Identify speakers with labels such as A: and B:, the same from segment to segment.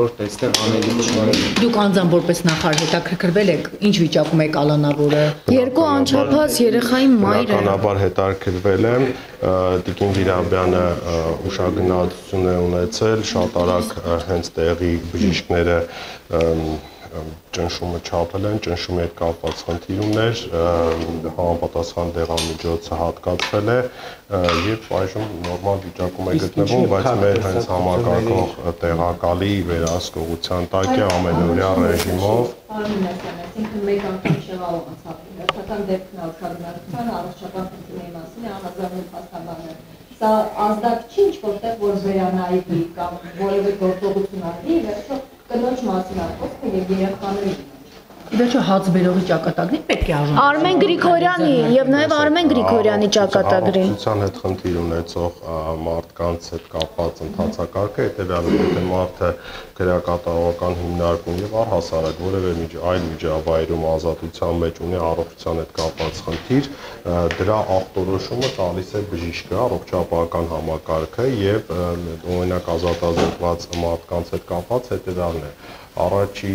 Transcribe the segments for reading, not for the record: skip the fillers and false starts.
A: որ այստեղ անելիք չունի։
B: Դուք անձամբ որպես նախարար հետաքրքրվել եք, ինչ վիճակում է կալանավորը։
C: Երկու անչափահաս երեխայի մայր է։
D: Բնականաբար հետաքրքրվել եմ, Տիկին Վիրաբյանը ուշագնացություն է ունեցել, շատ արագ հենց տեղի բժիշկները ճնշումը չափել են, ճնշումի հետ կապված խնդիր ուներ, համապատասխան դեղամիջոցը հատկացվել է եւ այժմ նորմալ վիճակում է գտնվում, բայց մեր հենց համակարգող տեղակալի վերահսկողության տակ է ամենօրյա ռեժիմով։
E: Այսինքն մեկ անգամ չեղավ անցավ հերթական դեպքն արտադրության առողջական խնդիրների մասին անհրաժեշտ փաստաբանը։ Սա ազդակ չի ինչ-որտեղ որ վերանայվի կամ որևէ գործողություն արվի, վերջո կնոջ մասին խոսքը եւ երեխաների։
B: Իվերջո հացբերողի ճակատագրին պետք է արժան։
C: Արմեն Գրիգորյանի եւ նաեւ Արմեն Գրիգորյանի ճակատագրի։
D: Առողջության հետ խնդիր ունեցող մարդկանց հետ կապված ընթացակարգը հետեւյալն է, թե մարդը քրեակատարողական հիմնարկում եւ առհասարակ որևէ այլ միջավայրում ազատության մեջ ունի առողջության հետ կապված խնդիր, դրա ախտորոշումը տալիս է բժիշկը, առողջապահական համակարգը եւ օրինակ ազատազրկված մարդկանց հետ կապված հետեւյալն է։ Առաջի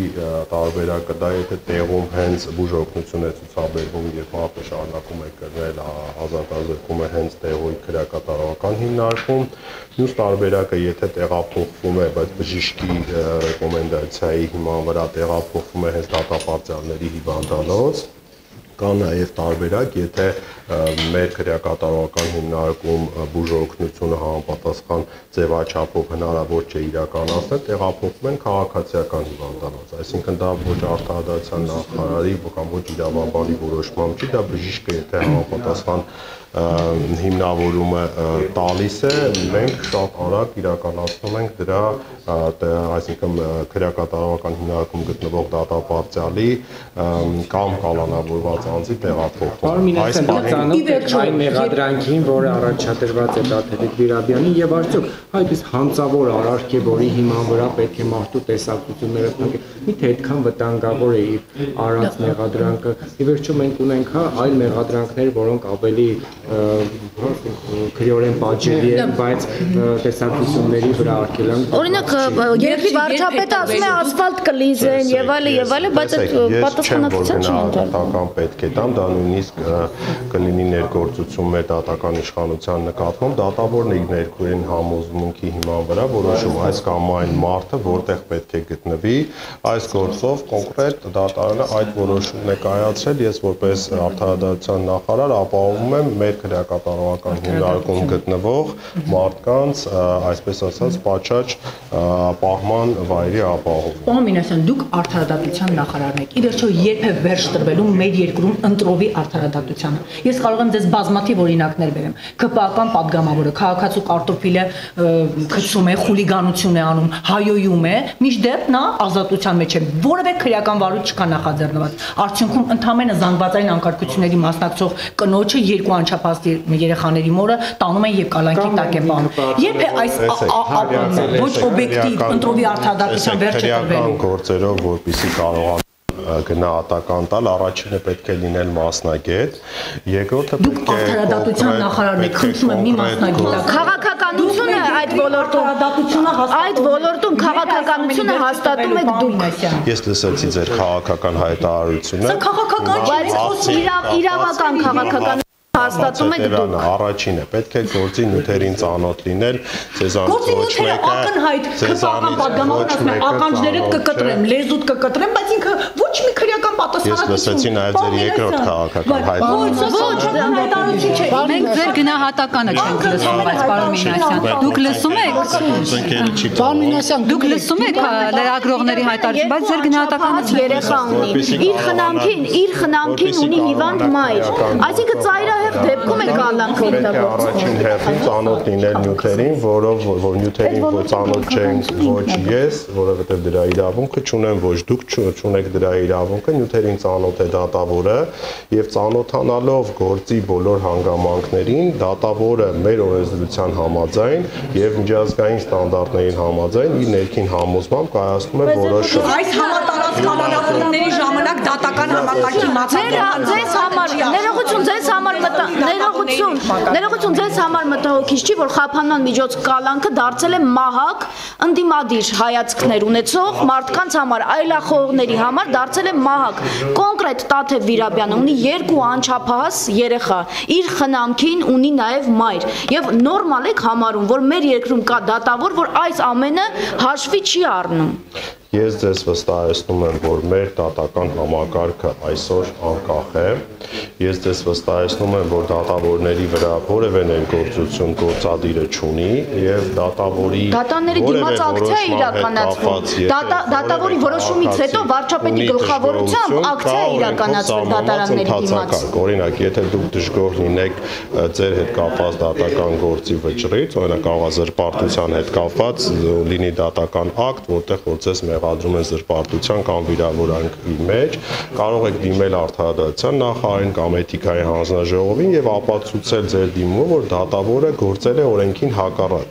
D: տարբերակը դա եթե տեղում հենց բուժօգնություն է ցուցաբերվում եւ մարդը շարունակում է կրնել ազատազրկումը հենց տեղի քրեակատարողական հիմնարկում, մյուս տարբերակը եթե տեղափոխվում է, բայց բժշկի ռեկոմենդացիայի հիման վրա տեղափոխվում է հենց դատապարտյալների հիվանդանոց, կա նաև տարբերակ, եթե մեր քրեակատարողական հիմնարկում բուժօգնությունը համապատասխան ձևաչափով հնարավոր չէ իրականացնել, տեղափոխվում են քաղաքացիական հիվանդանոց, այսինքն դա ոչ արտադրության նախարարի կամ ոչ իրավաբանի որոշմամբ չի, դա բժիշկը եթե համապատասխան հիմնավորումը տալիս է, մենք շատ արագ իրականացնում ենք դրա, այսինքն քրեակատարողական հիմնարկում գտնվող դատապարտյալի կամ կալանավորված անձի տեղափոխում։ Այս
A: այն մեղադրանքին, որը առաջադրված է Տաթևիկ Վիրաբյանին եւ արդյոք այդպես հանցավոր արարք է, որի հիման վրա պետք է մարդու տեսակցությունները փակել։ Միթե այդքան վտանգավոր է իր արած մեղադրանքը։ Ի վերջո մենք ունենք այլ մեղադրանքներ, որոնք ավելի քրեորեն պատժելի են, բայց տեսակցությունների վրա արգելան։
C: Օրինակ, երկրի վարչապետը ասում է ասֆալտ կլիզեն եւ այլն, բայց այդ պատասխանատվության չի
D: ընդհանրական պետք է տամ, դա նույնիսկ կլինի ներգործություն մեր դատական իշխանության նկատմամբ, դատավորն իր ներքուրին համոզմունքի հիման վրա որոշում այս կամ այն մարդը որտեղ պետք է գտնվի, այս գործով կոնկրետ դատարանը այդ որոշումն է կայացրել, ես որպես արդարադատության նախարար ապահովում եմ մեր քրեակատարողական հիմնարկում գտնվող մարդկանց, այսպես ասած, պատշաճ պահման վայրի ապահովում։
B: Պարոն Մինասյան, դուք արդարադատության նախարարն եք։ Ի վերջո երբ է վերջ տրվելու մեր երկրում ընտրովի արդարադատությանը։ Ես կարող եմ ձեզ բազմաթիվ օրինակներ բերեմ։ ԿՊԱ-ական падգամավորը քաղաքացու կարտոֆիլը գցում է, խուլիգանություն է անում, հայոյում է, մինչդեռ նա ազատության մեջ է։ Որևէ քրեական վարույթ չկա նախաձեռնված։ Արդյունքում ընդհանրապես զանգվածային անկարգությունների մասնակցող կնոջը երկու անչափահաս երեխաների մորը տանում են եւ կալանքի տակ են պահում։ Երբ է այս ոչ օբյեկտիվ ընտրովի արդարադատության վերջը տրվելու
D: գործերով, որպեսզի կարողան գնահատական տալ, առաջինը պետք է լինել մասնագետ, երկրորդը պետք է
B: արդարադատության նախարարն եք, խնդրում եմ մի մասնագետ։
C: Քաղաքականությունը այդ ոլորտում քաղաքականությունը հաստատում եք դուք։
D: Ես լսեցի ձեր քաղաքական հայտարարությունը։
B: Սա քաղաքական չի,
C: բայց իրավական քաղաքական հաստատում եք դուք։
D: Առաջինը պետք է գործի նյութերին ծանոթ լինել, ցեզանից ոչ մեկը
B: ակնհայտ ԿՊԱ-ական падգամավորն ասում է ականջները կկտրեմ, լեզուդ կկտրեմ, բայց ինքը ոչ մի քրեական պատասխանատվություն։
D: Ես լսեցի նաև ձեր երկրորդ քաղաքական
B: հայտարարությունը։
F: Մենք ձեր գնահատականը չենք լսում, բայց պարոն Մինասյան, դուք լսում եք։
D: Պարոն Մինասյան,
F: դուք լսում եք լրագրողների հայտարարությունը, բայց ձեր գնահատականը
C: երեխա ունի, իր խնամքին ունի հիվանդ մայր։ Այսինքն ծայրահեղ դեպքում է կալանք օգտագործվում։
D: Առաջին հերթին ծանոթ լինել նյութերին, որով որ նյութերին ոչ ծանոթ չենք ոչ ես, որովհետև դրա իրավունքը չունեմ, ոչ դուք չունեք դրա իրավունքը, նյութերին ծանոթ է դատավորը եւ ծանոթանալով գործի բոլոր հանգամանքներին դատավորը մեր օրենսդրության համաձայն եւ միջազգային ստանդարտներին համաձայն իր ներքին համոզմամբ կայացնում է որոշում։
B: Այս համատարած կանոնավորումների ժամանակ դատական
C: Ձեզ համար ներողություն ձեզ համար մտահոգիչ չի, որ խափանման միջոց կալանքը դարձել է մահակ ընդդիմադիր հայացքներ ունեցող մարդկանց համար, այլախոհների համար դարձել է մահակ։ Կոնկրետ Տաթև Վիրաբյանը ունի 2 անչափահաս երեխա, իր խնամքին ունի նաև մայր, եւ նորմալ եք համարում, որ մեր երկրում կա դատավոր, որ այս ամենը հաշվի չի առնում։
D: Ես ձեզ վստահեցնում եմ, որ մեր դատական համակարգը այսօր անկախ է։ Ես ձեզ վստահեցնում եմ, որ դատավորների վրա որևէ ներգործություն գործադիրը չունի եւ դատավորի
C: դատաների դիմաց ակցիա է իրականացվում։ Դատավորի որոշումից հետո վարչապետի գլխավորությամբ ակցիա է իրականացվում դատարանների դիմաց։
D: Օրինակ, եթե դուք դժգոհ լինեք ձեր հետ կապված դատական գործի վճռից, օրինակ աղազրպարտության հետ կապված լինի դատական ակտ, որտեղ որ ձեզ մեղադրում են զրպարտության կամ վիրավորանքի մեջ, կարող եք դիմել Արդարադատության նախարարին կամ Էթիկայի հանձնաժողովին եւ ապացուցել ձեր դիմումը, որ դատավորը գործել է օրենքին հակառակ։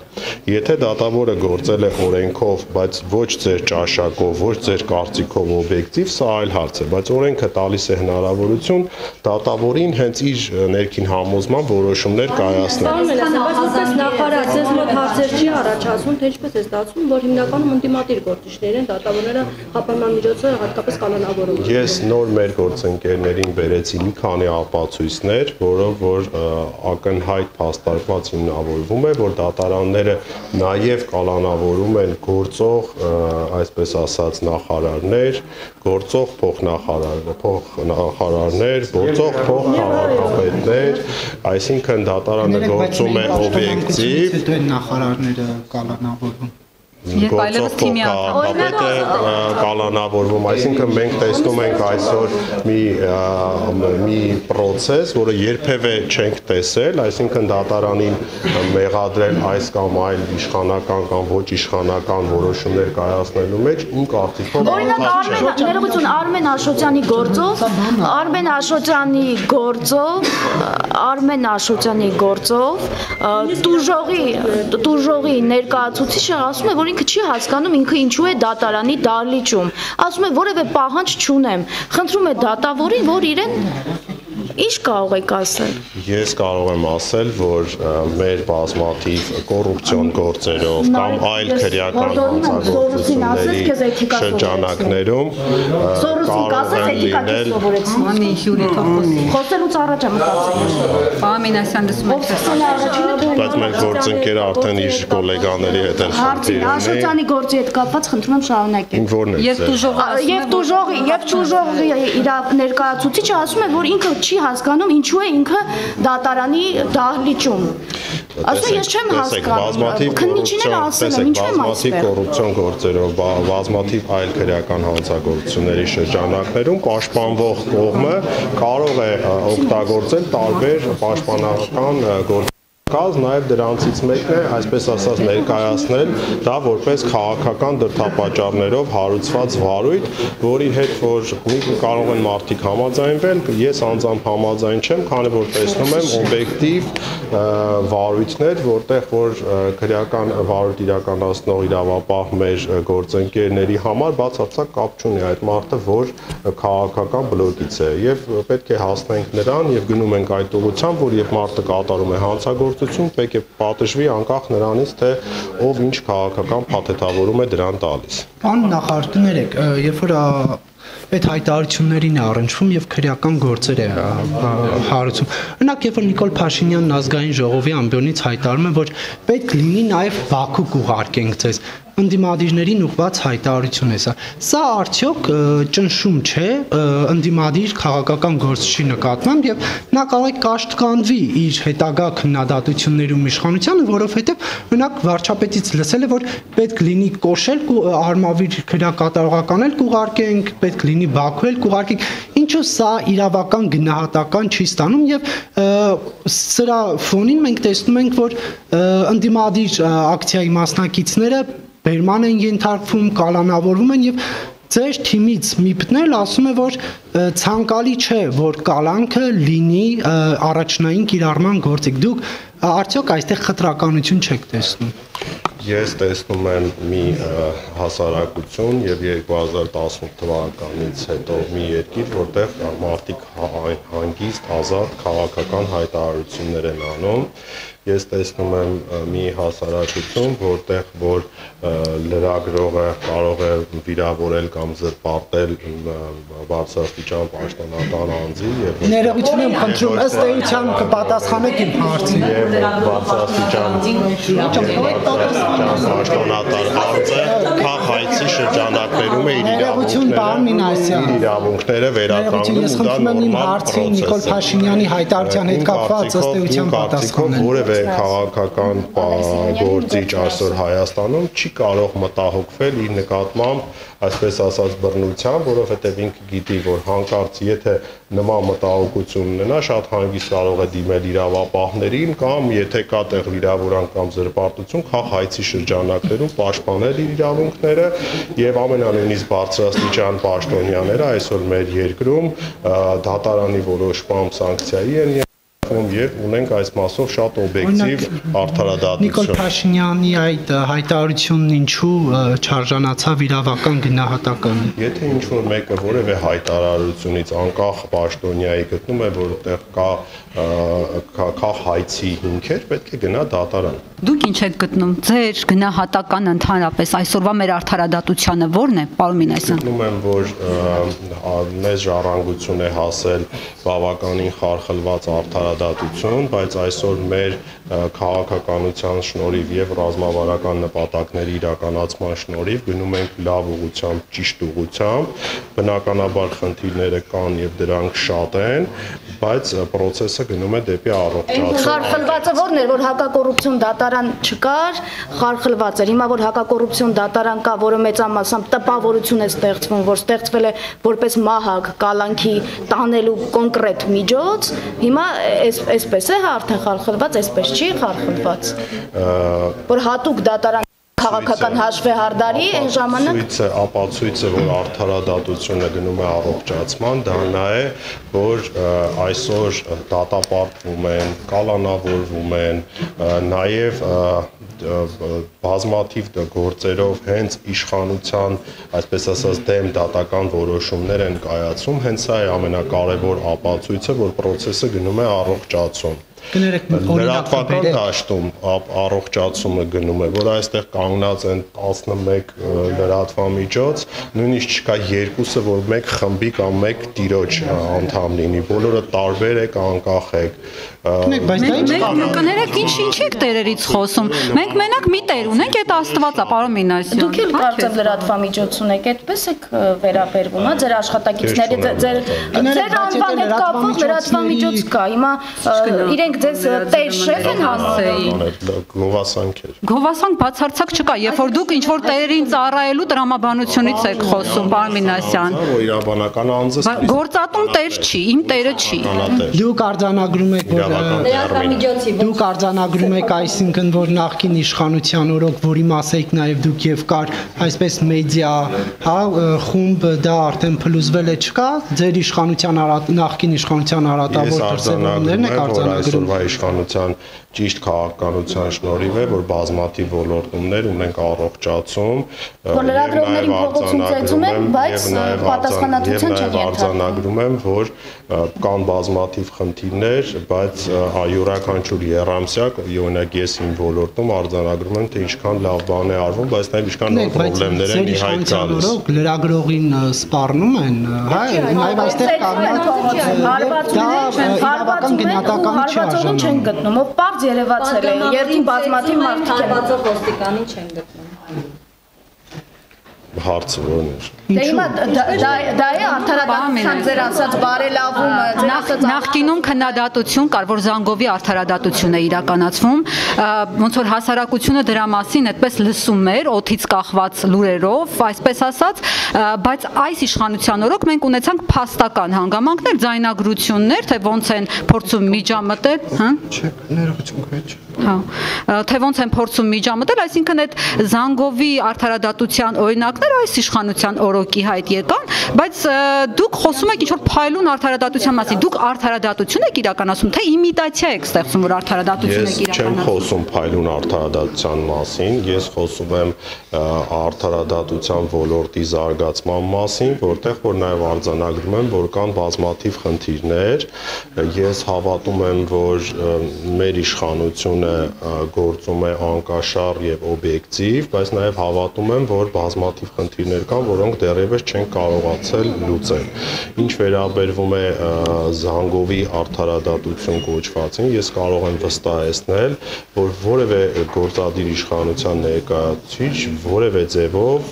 D: Եթե դատավորը գործել է օրենքով, բայց ոչ ձեր ճաշակով, ոչ ձեր կարծիքով օբյեկտիվ, սա այլ հարց է, բայց օրենքը տալիս է հնարավորություն դատավորին հենց իր ներքին համոզման որոշումներ կայացնել։
G: Բայց նախարար, ձեզ մոտ հարցեր չի առաջացնում, թե ինչպես է ստացվում, որ հիմնականում ընդդիմադիր գործիչներ են դատավորները խափանման միջոցով հատկապես կանոնավորում։
D: Ես նոր մեր գործընկերներին բերեցի մի քանի ապացույցներ, որով որ ակնհայտ փաստարկված հիմնավորվում է, որ դատարանները նաև կալանավորում են գործող, այսպես ասած, նախարարներ, գործող փոխնախարարներ, գործող փոխքաղաքապետներ, այսինքն դատարանը գործում է օբյեկտիվ,
H: հետո են նախարարները կալանավորվում։
F: Գործող
D: փոխքաղաքապետը կալանավորվում, այսինքն մենք տեսնում ենք այսօր մի process, որը երբևէ չենք տեսել, այսինքն դատարանին մեղադրել այս կամ այլ իշխանական կամ ոչ իշխանական որոշումներ կայացնելու մեջ իմ կարծիքով
C: օրինակ ներողություն Արմեն Աշոտյանի գործով տուժողի ներկայացուցիչը ասում է, որ ինքը չի հասկանում ինքը ինչու է դատարանի դահլիճում, ասում է որևէ պահանջ չունեմ, խնդրում է դատավորին, որ իրեն ինչ կարող եք ասել։
D: Ես կարող եմ ասել, որ մեր բազմաթիվ կոռուպցիոն գործերով կամ այլ քրեական հանցագործությունների շրջանակներում կարող են լինել
C: խոսելուց առաջ եմ մտածել։
F: Պարոն լսում եք,
D: բայց մեր գործընկերը արդեն իր գոլեգաների հետ էլ խնդիր ունի։
C: Աշոտյանի գործի հետ կապված խնդրում եմ շարունակել։
D: Որն է։
C: Եվ տուժողի իր ներկայացուցիչը ասում է, որ ինքը չի հասկանում ինչու է ինքը դատարանի դահլիճում։ Ասում ես չեմ հասկանում։ Քննիչին ասել եմ, ինչու եմ
D: այսպես։ Բազմաթիվ կոռուպցիոն գործերով, բազմաթիվ այլ քրեական հանցագործությունների շրջանակներում պաշտպանվող կողմը կարող է օգտագործել տարբեր պաշտպանական գործ նաև դրանցից մեկն է, այսպես ասած, ներկայացնել դա որպես քաղաքական դրդապատճառներով հարուցված վարույթ, որի հետ որ կարող են մարդիկ համաձայնվել, ես անձամբ համաձայն չեմ, քանի որ տեսնում եմ օբյեկտիվ վարույթներ, որտեղ որ քրեական վարույթ իրականացնող իրավապահ մեր գործընկերների համար բացարձակ կապ չունի այդ մարդը, որ քաղաքական բլոկից է, եւ պետք է հասնենք նրան եւ գնում ենք այդ ուղղությամբ, որ երբ մարդը կատարում է հանցագործություն, պետք է պատժվի անկախ նրանից, թե ով ինչ քաղաքական փաթեթավորում է դրան տալիս։
H: Պարոն նախարար, կներեք, երբ որ այդ հայտարարություններին է առնչվում եւ քրեական գործեր է հարուցում։ Օրինակ, երբ որ Նիկոլ Փաշինյանն ազգային ժողովի ամբիոնից հայտարարում է, որ պետք լինի նաեւ Բաքու կուղարկենք ձեզ, ընդդիմադիրներին ուղղված հայտարարություն է սա։ Սա արդյոք ճնշում չէ ընդդիմադիր քաղաքական գործչի նկատմամբ եւ նա կարող է կաշտկանվի իր հետագա քննադատություններում իշխանությանը, որովհետեւ օրինակ վարչապետից լսել է, որ պետք լինի կոշել արմավիր քրեակատարողական էլ կուղարկենք, պետք լինի Բաքու էլ կուղարկենք, ինչու սա իրավական գնահատական չի ստանում եւ սրա ֆոնին մենք տեսնում ենք, որ ընդդիմադիր ակցիայի մասնակիցները բերման են ենթարկվում, կալանավորվում են եւ ձեր թիմից մի պտնել ասում է, որ ցանկալի չէ, որ կալանքը լինի առաջնային կիրառման գործիք։ Դուք արդյոք այստեղ խտրականություն չեք տեսնում։
D: Ես տեսնում եմ մի հասարակություն եւ 2018 թվականից հետո մի երկիր, որտեղ մարդիկ հանգիստ, ազատ, քաղաքական հայտարարություններ են անում։ Ես տեսնում եմ մի հասարակություն, որտեղ որ լրագրողը կարող է վիրավորել կամ զրպարտել բարձրաստիճան պաշտոնական անձի եւ
H: Ներողություն եմ խնդրում, ըստ էության կպատասխանեք իմ հարցին։
D: Եվ բարձրաստիճան պաշտոնատար անձը քաղաքացի շրջանակներում է իր իրավունքները վերականգնում
H: ու դա նորմալ պրոցես է։ Նիկոլ Փաշինյանի հայտարարության հետ կապված ըստ էության պատասխանել։
D: Որևէ քաղաքական գործիչ այսօր Հայաստանում չի կարող մտահոգվել իր նկատմամբ, այսպես ասած, բռնությամբ, որովհետև ինքը գիտի, որ հանկարծ եթե նման մտահոգություն ունենա, շատ հանգիստ կարող է դիմել իրավապահներին կամ եթե կա տեղ վիրավորանք կամ զրպարտություն, քաղաքացի շրջանակներում պաշտպանել իր իրավունքները եւ ամենանույնիսկ բարձրաստիճան պաշտոնյաները այսօր մեր երկրում դատարանի որոշմամբ սանկցիայի են եւ ունենք այս մասով շատ օբյեկտիվ արդարադատություն։
H: Նիկոլ Փաշինյանի այդ հայտարարությունն ինչու չարժանացավ իրավական գնահատականի։
D: Եթե ինչ-որ մեկը որևէ հայտարարությունից անկախ պաշտոնյայի գտնում է, որտեղ կա հայցի հիմքեր, պետք է գնա դատարան։
F: Դուք ինչ եք գտնում։ Ձեր գնահատականը ընդհանրապես այսօրվա մեր արդարադատությանը ո՞րն է, պարոն Մինասյան։
D: Գտնում եմ, որ մեծ ժառանգություն է հասել բավականին խարխլված արդարադատություն, բայց այսօր մեր քաղաքականության շնորհիվ եւ ռազմավարական նպատակների իրականացման շնորհիվ գնում ենք լավ ուղղությամբ, ճիշտ ուղղությամբ, բնականաբար խնդիրները կան եւ դրանք շատ են, բայց process-ը գնում է դեպի առողջացում։
C: Խարխլվածը ո՞րն էր, որ հակակոռուպցիոն դատարան չկար, խարխլված էր։ Հիմա որ հակակոռուպցիոն դատարան կա, որը մեծամասամբ տպավորություն է ստեղծվում, որ ստեղծվել է որպես մահակ կալանքի տանելու կոնկրետ միջոց, հիմա այսպես է արդեն խարխլված, այսպես չի խարխլված։ Որ հատուկ դատարան քաղաքական հաշվեհարդարի այն ժամանակ
D: ապացույցը, որ արդարադատությունը գնում է առողջացման, դա նա է, որ այսօր դատապարտվում են, կալանավորվում են, նաև բազմաթիվ գործերով հենց իշխանության, այսպես ասած, դեմ դատական որոշումներ են կայացում, հենց սա է ամենակարևոր ապացույցը, որ process-ը գնում է առողջացում։ Լրատվական դաշտում առողջացումը գնում է, որ այստեղ կանգնած են 11 լրատվամիջոց, նույնիսկ չկա երկուսը, որ մեկ խմբի կամ մեկ տիրոջ անդամ լինի, բոլորը տարբեր եք, անկախ եք։
F: Կներեք, ինչ եք տերերից խոսում։ Մենք մենակ մի տեր ունենք, այդ Աստվածա, պարոն Մինասյան։
C: Դուք էլ կարծեմ լրատվամիջոց ունեք, այդպես եք վերաբերվում, հա, ձեր աշխատակիցների, ձեր անվան հետ կապված լրատվամիջոց կա։ Հիմա իրենք ձեզ տեր շեֆ են համարում։
D: Գովասանքեր։
F: Գովասանք բացարձակ չկա, երբ որ դուք ինչ որ տերերին ծառայելու տրամաբանությունից եք խոսում, պարոն Մինասյան։
D: Իրավաբանական անձը
F: գործատուն տեր չի, իմ տերը չի։
H: Դուք արձանագրում եք, դուք արձանագրում եք, այսինքն որ նախկին իշխանության օրոք, որի մաս եք նաև դուք եւ կար այսպես մեդիա, հա, խումբ, դա արդեն փլուզվել է, չկա, ձեր իշխանության նախկին իշխանության արատավոր դրսևորումներն եք արձանագրում։
D: Իշխանության ճիշտ քաղաքականության շնորհիվ է, որ բազմաթիվ ոլորտումներ ունենք առողջացում,
C: որ լրագրողներին փողոցում ծեծում են, բայց պատասխանատվության չեն ենթարկվում։
D: Արձանագրում եմ, որ կան բազմաթիվ խնդիրներ, բայց յուրաքանչյուր երամսյակ, օրինակ ես իմ ոլորտում արձանագրում եմ, թե ինչքան լավ բան է արվում, բայց նաև ինչքան նոր խնդիրներ են իհայտ գալիս։
H: Լրագրողին սպառնում են, հա, նաև այստեղ իրավական գնահատականի չի արժանանում։
C: Չեն գտնում, ով պարզ երևացել է, երթին բազմաթիվ մարդիկ են։
E: Հարվածը ոստիկանին չեն գտնում։
D: Հարցը ո՞րն է։
C: Դե հիմա դա է արդարադատության ձեր ասած բարելավումը,
F: նախկինում քննադատություն կար, որ Զանգովի արդարադատություն է իրականացվում, ոնց որ հասարակությունը դրա մասին այդպես լսում էր օդից կախված լուրերով, այսպես ասած, բայց այս իշխանության օրոք մենք ունեցանք փաստական հանգամանքներ, ձայնագրություններ, թե ոնց են փորձում միջամտել, հա։
H: Չէ, ներողություն, քեջ։
F: Հա, թե ոնց են փորձում միջամտել, այսինքն այդ Զանգովի արդարադատության օրինակները այս իշխանության օրոքի հայտ եկան, բայց դուք խոսում եք ինչ-որ փայլուն արդարադատության մասին, դուք արդարադատություն եք իրականացում, թե իմիտացիա եք ստեղծում, որ արդարադատություն եք
D: իրականացում։ Ես չեմ խոսում փայլուն արդարադատության մասին, ես խոսում եմ արդարադատության ոլորտի զարգացման մասին, որտեղ որ նաև արձանագրում եմ, որ կան բազմաթիվ խնդիրներ, ես հավատում եմ, որ մեր իշխանությունը գործում է անկաշառ եւ օբյեկտիվ, բայց նաև հավատում եմ, որ բազմաթիվ խնդիրներ կան, որոնք դեռևս չեն կարողացել լուծել։ Ինչ վերաբերվում է Զանգովի արդարադատություն կոչվածին, ես կարող եմ վստահեցնել, որ որևէ գործադիր իշխանության ներկայացուցիչ որևէ ձևով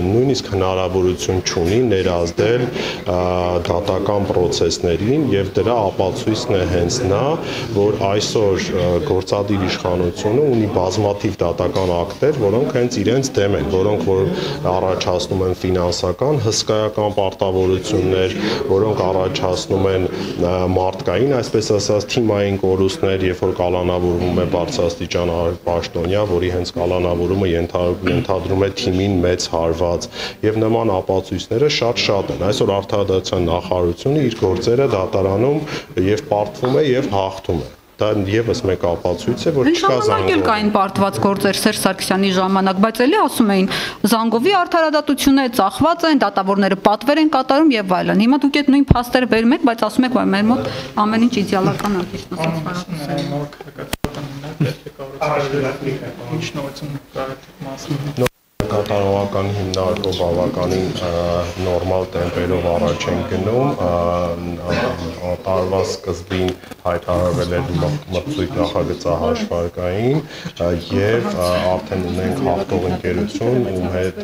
D: նույնիսկ հնարավորություն չունի ներազդել դատական process-ներին եւ դրա ապացույցն է հենց նա, որ այսօր գործադիր իշխանությունը ունի բազմաթիվ դատական ակտեր, որոնք հենց իրենց դեմ են, որոնք որ առաջացնում են ֆինանսական հսկայական պարտավորություններ, որոնք առաջացնում են մարդկային, այսպես ասած, թիմային կորուստներ, երբ որ կալանավորվում է բարձրաստիճան պաշտոնյա, որի հենց կալանավորումը ենթադրում է թիմին մեծ հարված եւ նման ապացույցները շատ են։ Այսօր արդարադատության նախարարությունը իր գործերը դատարանում եւ պարտվում է եւ հաղթում է։ Դա եւս մեկ ապացույց է, որ չկա
F: Զանգովի կային պարտված գործեր Սերժ Սարգսյանի ժամանակ, բայց էլի ասում էին Զանգովի արդարադատությունները ծախված են, դատավորները պատվեր են կատարում եւ այլն։ Հիմա դուք այդ նույն փաստերը վերում եք, բայց ասում եք, որ մեր մոտ ամեն ինչ իդեալական է, ճիշտ ասած։
D: Կատարողական հիմնարկով բավականին նորմալ տեմպերով առաջ են գնում, տարվա սկզբին հայտարարվել էր մրցույթ նախագծահաշվարկային եւ արդեն ունենք հաղթող ընկերություն, ում հետ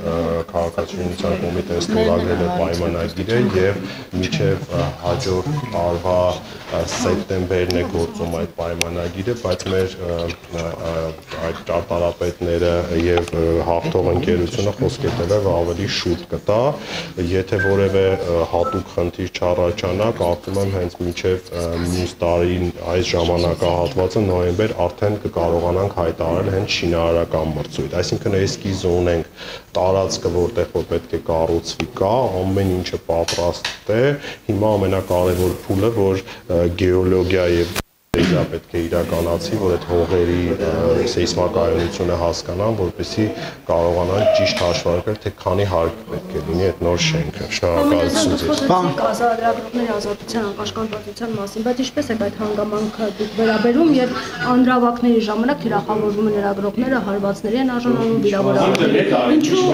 D: քաղաքացիության կոմիտեն ստորագրել է պայմանագիրը եւ մինչեւ հաջորդ տարվա սեպտեմբերն է գործում այդ պայմանագիրը, բայց մեր այդ ճարտարապետները եւ հաղթող ընկերությունը խոսքետել է ավելի շուտ կտա, եթե որևէ հատուկ խնդիր չառաջանա, կարծում եմ հենց մինչև մյուս տարին այս ժամանակահատվածը նոյեմբեր արդեն կկարողանանք հայտարարել հենց շինարարական մրցույթ, այսինքն էսկիզ ունենք տարածքը, որտեղ որ պետք է կառուցվի կա, ամեն ինչը պատրաստ է, հիմա ամենակարևոր փուլը, որ գեոլոգիա եւ պետք է իրականացի, որ այդ հողերի սեյսմակայունությունը հասկանան, որպեսզի կարողանան ճիշտ հաշվարկել, թե քանի հարկ պետք է լինի այդ նոր շենքը։ Շնորհակալություն։
G: Ազատագրողների ազատության անկաշկանվածության մասին, բայց ինչպես է այդ հանգամանքը դուք վերաբերում եւ անդրավակների ժամանակ թիրախավորվում են լրագրողները, հարվածների են արժանանում, վիրավորանքների։ Ինչու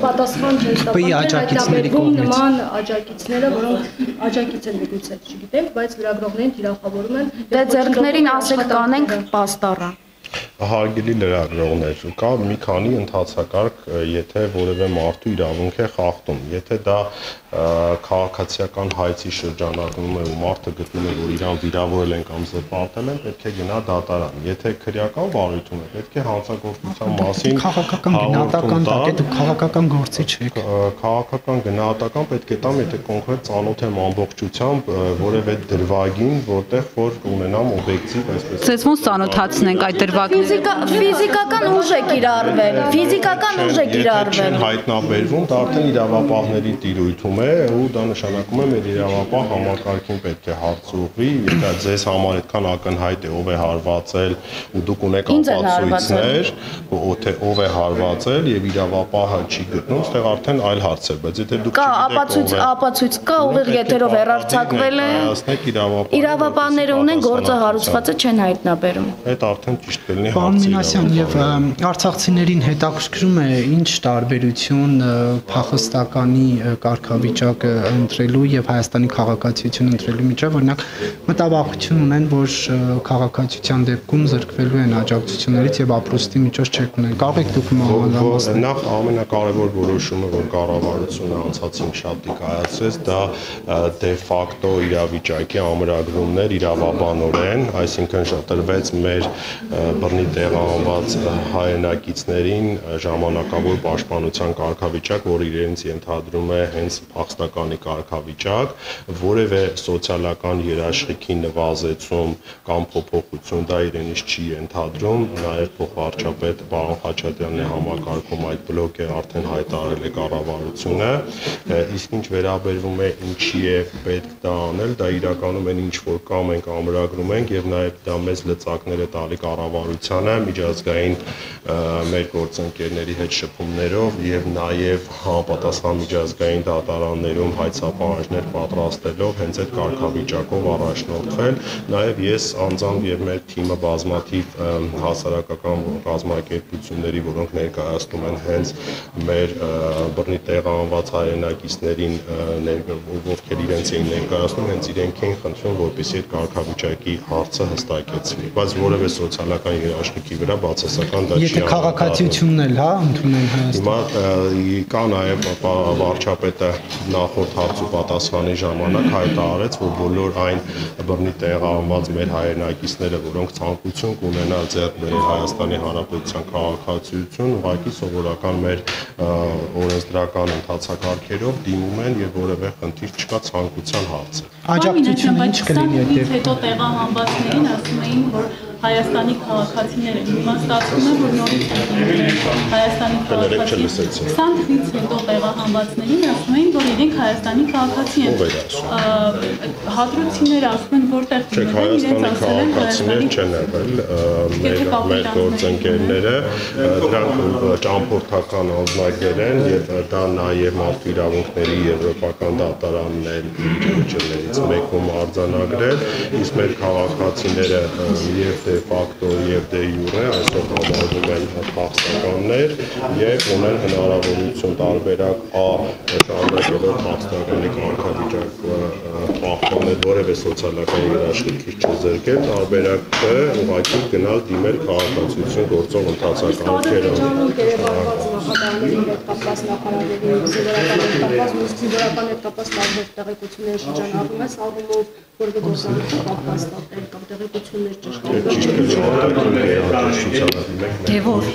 G: պատասխան չեն ստացվում նման աջակիցները, որոնք աջակից են միգուցե, չգիտենք, բայց լրագրողներին թիրախավորում են։
C: Ձեռքներին ասեք կանենք պաստառը։
D: Հարգելի լրագրողներ, կա մի քանի ընթացակարգ, եթե որևէ մարդու իրավունք է խախտում, եթե դա քաղաքացիական հայցի շրջանակում է ու մարդը գտնում է, որ իրան վիրավորել են կամ զրպարտել են, պետք է գնա դատարան։ Եթե քրեական վարույթում է, պետք է հանցագործության մասին
H: քաղաքական գնահատական տակ է, դուք քաղաքական գործիչ եք։
D: Քաղաքական գնահատական պետք է տամ, եթե կոնկրետ ծանոթ եմ ամբողջությամբ որևէ դրվագին, որտեղ որ կունենամ օբյեկտիվ, այսպես։
F: Ձեզ ոնց ծանոթացնենք այդ դրվագները։
C: Ֆիզիկական ուժ է կիրառվել, ֆիզիկական ուժ է կիրառվել։
D: Եթե հայտնաբերվում, դա արդեն իրավապահների տիրույթում է, ու դա նշանակում է մեր իրավապահ համակարգին պետք է հարց ուղղվի, եթե ձեզ համար այդքան ակնհայտ է ով է հարվածել ու դուք ունեք ապացույցներ, թե ով է հարվածել եւ իրավապահը չի գտնում, այդտեղ արդեն այլ հարց է, բայց եթե դուք
C: չգիտեք ապացույց կա, ուղիղ եթերով հեռարձակվել է, իրավապահները ունեն, գործը հարուցվածը չեն հայտնաբերում։
D: Այդ արդեն ճիշտ կլինի
H: Պարոն Մինասյան, եւ արցախցիներին հետաքրքրում է ինչ տարբերություն փախստականի կարգավիճակը ընտրելու եւ Հայաստանի քաղաքացիություն ընտրելու միջեւ, օրինակ մտավախություն ունեն, որ քաղաքացիության դեպքում զրկվելու են աջակցություններից եւ ապրոստի միջոց չեք ունեն։ Կարող եք դուք մանրամասնել։
D: Նախ ամենակարևոր որոշումը, որ կառավարությունը անցած 5 շաբթի կայացրեց, դա դե ֆակտո իրավիճակի ամրագրումներ իրավաբանորեն, այսինքն շատրվեց մեր բռնի տեղահանված հայրենակիցներին ժամանակավոր պաշտպանության կարգավիճակ, որ իրենց ենթադրում է հենց փախստականի կարգավիճակ, որևէ սոցիալական երաշխիքի նվազեցում կամ փոփոխություն դա իրենից չի ենթադրում, նաև փոխվարչապետ պարոն Խաչատրյանի համակարգում այդ բլոկը արդեն հայտարարել է կառավարությունը, իսկ ինչ վերաբերվում է ինչի է պետք դա անել, դա իրականում այն ինչ որ կա մենք ամրագրում ենք եւ նաև դա մեծ լծակներ է տալի կառավարությանը միջազգային մեր գործընկերների հետ շփումներով եւ նաեւ համապատասխան միջազգային դատարաններում հայցապահանջներ պատրաստելով հենց այդ կարգավիճակով առաջնորդվել, նաեւ ես անձամբ եւ մեր թիմը բազմաթիվ հասարակական կազմակերպությունների, որոնք ներկայացնում են հենց մեր բռնի տեղահանված հայրենակիցներին, ովքեր իրենց էին ներկայացնում, հենց իրենք են խնդրում, որպեսզի այդ կարգավիճակի հարցը հստակեցվի, բայց որևէ սոցիալական երաշխիքի վրա բացասական դա չի
H: Եթե քաղաքացիությունն էլ, հա, ընդունել Հայաստան։
D: Հիմա կա նաև վարչապետը նախորդ հարց ու պատասխանի ժամանակ հայտարարեց, որ բոլոր այն բռնի տեղահանված մեր հայրենակիցները, որոնք ցանկություն կունենան ձեռք բերել Հայաստանի Հանրապետության քաղաքացիություն, ուղղակի սովորական մեր օրենսդրական ընթացակարգերով դիմում են եւ որևէ խնդիր չկա ցանկության հարցը։
H: Աջակցությունը ինչ կլինի այդ
I: հետո տեղահանվածներին ասում էին, որ Հայաստանի քաղաքացիները հիմա ստացվում է, որ նորից Հայաստանի քաղաքացիները 20 թվականից հետո տեղահանվածներին ասում էին, որ իրենք Հայաստանի քաղաքացի են։ Հադրուցիները ասում են, որտեղ
D: Հայաստանի քաղաքացիներ չեն եղել մեր գործընկերները, դրանք ճամփորդական անձնագրեր են եւ դա նաեւ մարդու իրավունքների եվրոպական դատարանն է միջոցներից մեկում արձանագրել, իսկ մեր քաղաքացիները եւ de facto եւ de jure այսօր համարվում են փախստականներ եւ ունեն հնարավորություն տարբերակ շարունակելով փախստականի կարգավիճակը պահպանել որևէ սոցիալական երաշխիքի չզրկել, տարբերակ չէ ուղղակի գնալ դիմել քաղաքացիություն գործող ընթացակարգերով։
G: Նախագահների հետ կապված նախարարների զինվորական հետ կապված զինվորական հետ կապված տարբեր տեղեկությունների շրջանառվում է սալվումով որևէ գործառույթ կապված կամ տեղեկություններ ճշտել։
D: Ճիշտ է,
F: Եվ որ